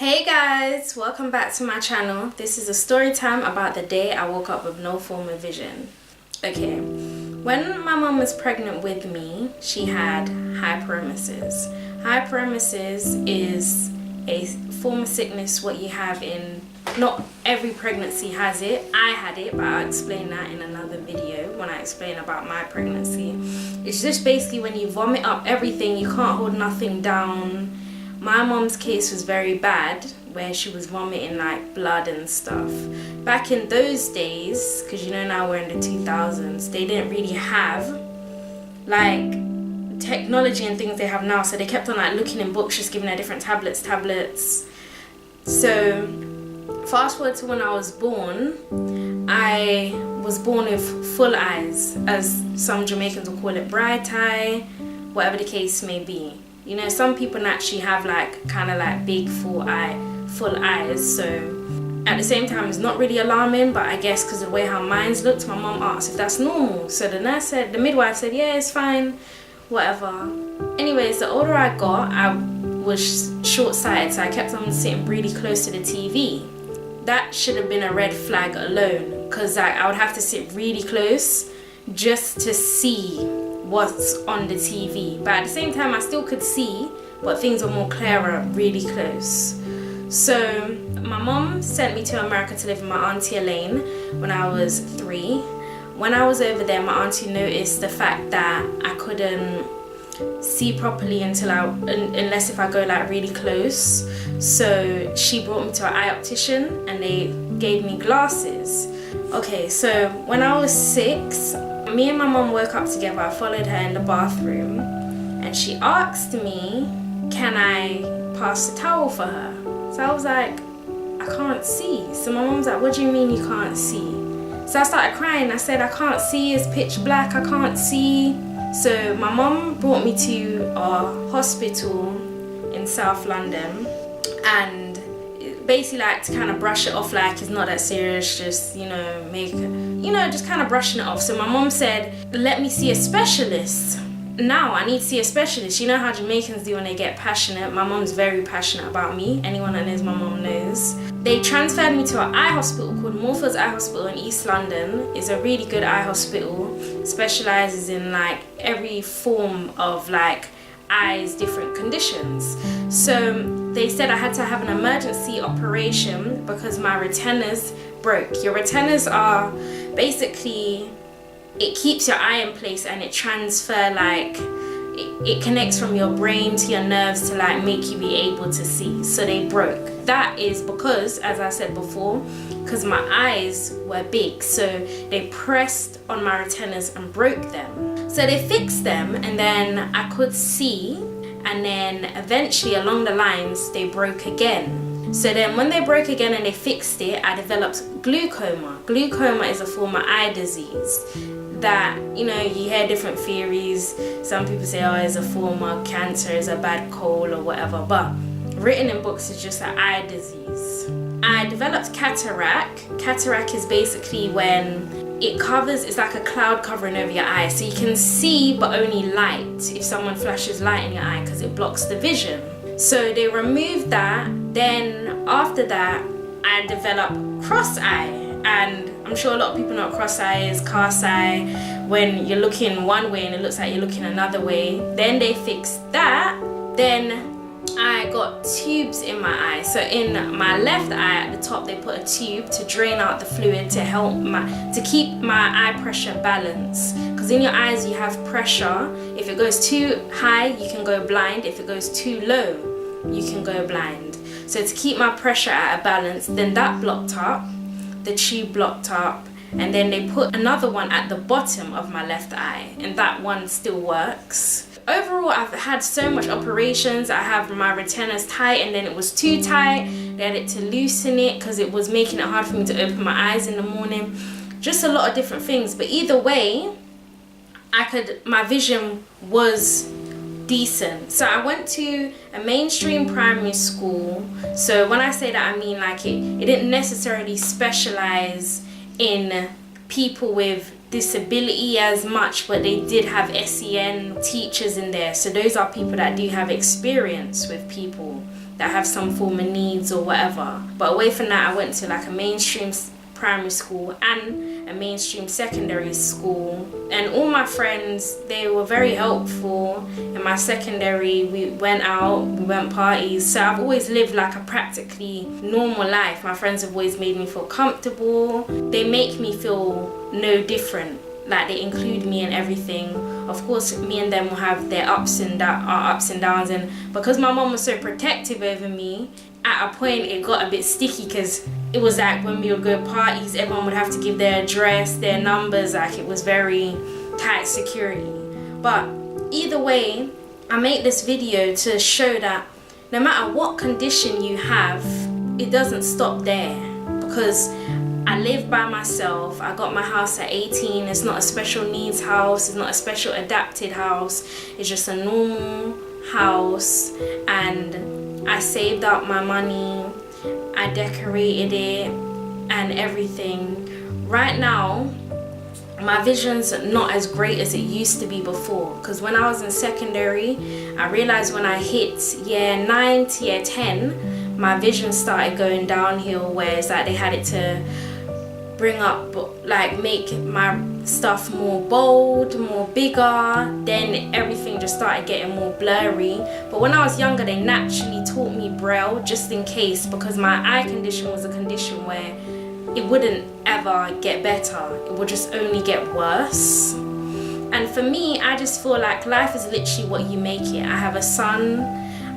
Hey guys, welcome back to my channel. This is a story time about the day I woke up with no form of vision. Okay, when my mom was pregnant with me, she had hyperemesis. Hyperemesis is a form of sickness what you have in, not every pregnancy has it. I had it, but I'll explain that in another video when I explain about my pregnancy. It's just basically when you vomit up everything, you can't hold nothing down. My mom's case was very bad, where she was vomiting like blood and stuff. Back in those days, because you know now we're in the 2000s, they didn't really have like technology and things they have now, so they kept on like looking in books, just giving her different tablets. So fast forward to when I was born with full eyes, as some Jamaicans will call it, bright eye, whatever the case may be. You know, some people naturally have like kind of like big full eyes, so at the same time it's not really alarming, but I guess because of the way how mine looked, my mom asked if that's normal. So the midwife said, yeah, it's fine, whatever. Anyways, the older I got, I was short-sighted, so I kept on sitting really close to the TV. That should have been a red flag alone, because I would have to sit really close just to see what's on the TV, but at the same time I still could see, but things were more clearer really close. So my mom sent me to America to live with my auntie Elaine when I was 3. When I was over there, my auntie noticed the fact that I couldn't see properly unless if I go like really close, so she brought me to an eye optician and they gave me glasses. Okay, so when I was 6, me and my mom woke up together. I followed her in the bathroom and she asked me, can I pass the towel for her? So I was like, I can't see. So my mom's like, what do you mean you can't see? So I started crying. I said, I can't see, it's pitch black, I can't see. So my mom brought me to a hospital in South London, and basically like to kind of brush it off, like it's not that serious, just just kind of brushing it off. So my mom said, let me see a specialist. Now I need to see a specialist. You know how Jamaicans do when they get passionate. My mom's very passionate about me. Anyone that knows my mom knows. They transferred me to an eye hospital called Moorfields Eye Hospital in East London. It's a really good eye hospital. Specializes in like every form of like eyes, different conditions. So they said I had to have an emergency operation because my retinas broke. Your retinas are basically, it keeps your eye in place and it transfer like it connects from your brain to your nerves to like make you be able to see. So they broke. That is because, as I said before, because my eyes were big, so they pressed on my retinas and broke them. So they fixed them and then I could see, and then eventually along the lines they broke again. So then when they broke again and they fixed it, I developed glaucoma. Glaucoma is a form of eye disease that, you know, you hear different theories. Some people say, oh, it's a form of cancer, it's a bad cold or whatever, but written in books is just an eye disease. I developed cataract. Cataract is basically when it covers, it's like a cloud covering over your eye, so you can see but only light if someone flashes light in your eye, because it blocks the vision. So they removed that. Then after that I developed cross eye, and I'm sure a lot of people know what cross eye is. Cast eye, when you're looking one way and it looks like you're looking another way. Then they fixed that. Then I got tubes in my eye. So in my left eye at the top they put a tube to drain out the fluid to help to keep my eye pressure balanced, because in your eyes you have pressure. If it goes too high you can go blind, if it goes too low you can go blind. So to keep my pressure at a balance, then that blocked up, the tube blocked up, and then they put another one at the bottom of my left eye, and that one still works. Overall, I've had so much operations. I have my retinas tight, and then it was too tight. They had it to loosen it because it was making it hard for me to open my eyes in the morning. Just a lot of different things, but either way, my vision was decent. So I went to a mainstream primary school. So when I say that, I mean like it didn't necessarily specialize in people with disability as much, but they did have SEN teachers in there. So those are people that do have experience with people that have some form of needs or whatever. But away from that, I went to like a mainstream primary school and a mainstream secondary school, and all my friends, they were very helpful. In my secondary, we went out, we went parties, so I've always lived like a practically normal life. My friends have always made me feel comfortable. They make me feel no different, like they include me in everything. Of course, me and them will have their ups and downs, and because my mom was so protective over me, at a point it got a bit sticky, because it was like when we would go parties, everyone would have to give their address, their numbers, like it was very tight security. But either way, I made this video to show that no matter what condition you have, it doesn't stop there, because I live by myself. I got my house at 18. It's not a special needs house, it's not a special adapted house, it's just a normal house, and I saved up my money, I decorated it and everything. Right now, my vision's not as great as it used to be before, because when I was in secondary, I realized when I hit year 9 to year 10, my vision started going downhill, where it's like they had it to bring up, like make my stuff more bold, more bigger, then everything just started getting more blurry. But when I was younger, they naturally taught me Braille just in case, because my eye condition was a condition where it wouldn't ever get better, it would just only get worse. And for me, I just feel like life is literally what you make it. I have a son,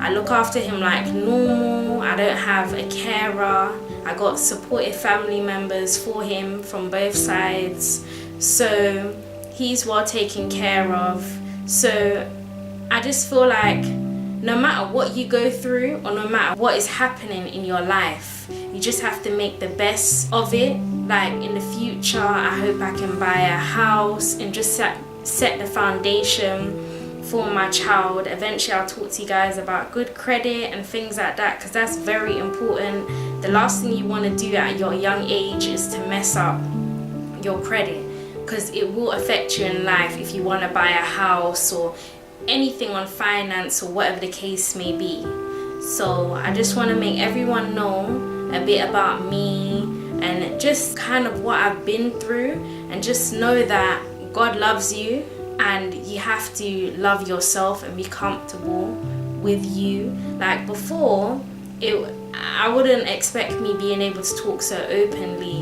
I look after him like normal, I don't have a carer, I got supportive family members for him from both sides, so he's well taken care of. So I just feel like no matter what you go through, or no matter what is happening in your life, you just have to make the best of it. Like in the future, I hope I can buy a house and just set the foundation for my child. Eventually I'll talk to you guys about good credit and things like that, because that's very important. The last thing you want to do at your young age is to mess up your credit, because it will affect you in life if you want to buy a house or anything on finance or whatever the case may be. So I just want to make everyone know a bit about me and just kind of what I've been through, and just know that God loves you, and you have to love yourself and be comfortable with you. Like before, I wouldn't expect me being able to talk so openly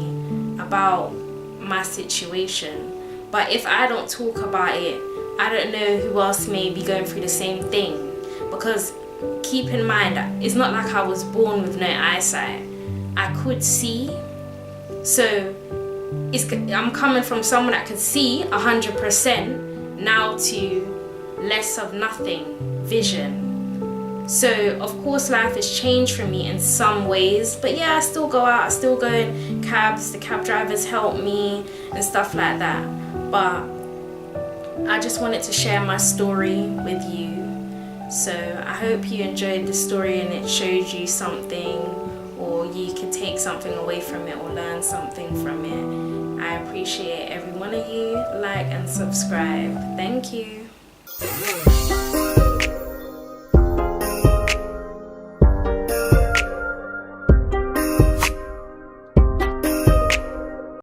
about my situation, but if I don't talk about it, I don't know who else may be going through the same thing. Because keep in mind, it's not like I was born with no eyesight. I could see, so I'm coming from someone that could see 100% now to less of nothing vision. So of course life has changed for me in some ways, but yeah, I still go out, I still go in cabs, the cab drivers help me and stuff like that. But I just wanted to share my story with you. So I hope you enjoyed the story and it showed you something, or you could take something away from it or learn something from it. I appreciate every one of you. Like and subscribe. Thank you.